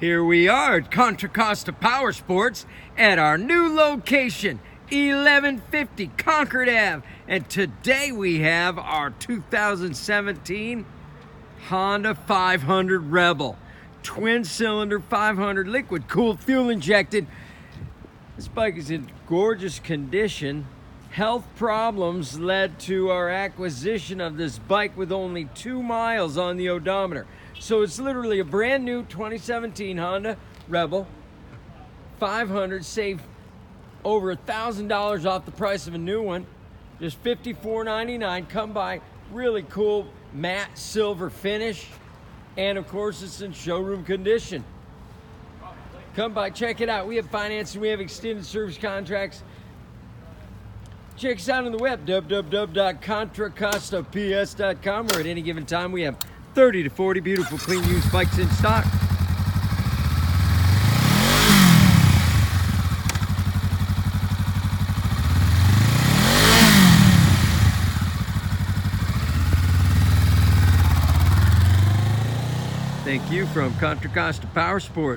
Here we are at Contra Costa Powersports at our new location, 1150 Concord Ave. And today we have our 2017 Honda 500 Rebel. Twin cylinder 500 liquid cooled fuel injected. This bike is in gorgeous condition. Health problems led to our acquisition of this bike with only 2 miles on the odometer. So it's literally a brand new 2017 Honda Rebel 500. Save over $1,000 off the price of a new one. Just $54.99. Come by. Really cool matte silver finish. And of course it's in showroom condition. Come by, check it out. We have financing, we have extended service contracts. Check us out on the web, www.contracostaps.com, where at any given time we have 30 to 40 beautiful, clean, used bikes in stock. Thank you from Contra Costa Powersports.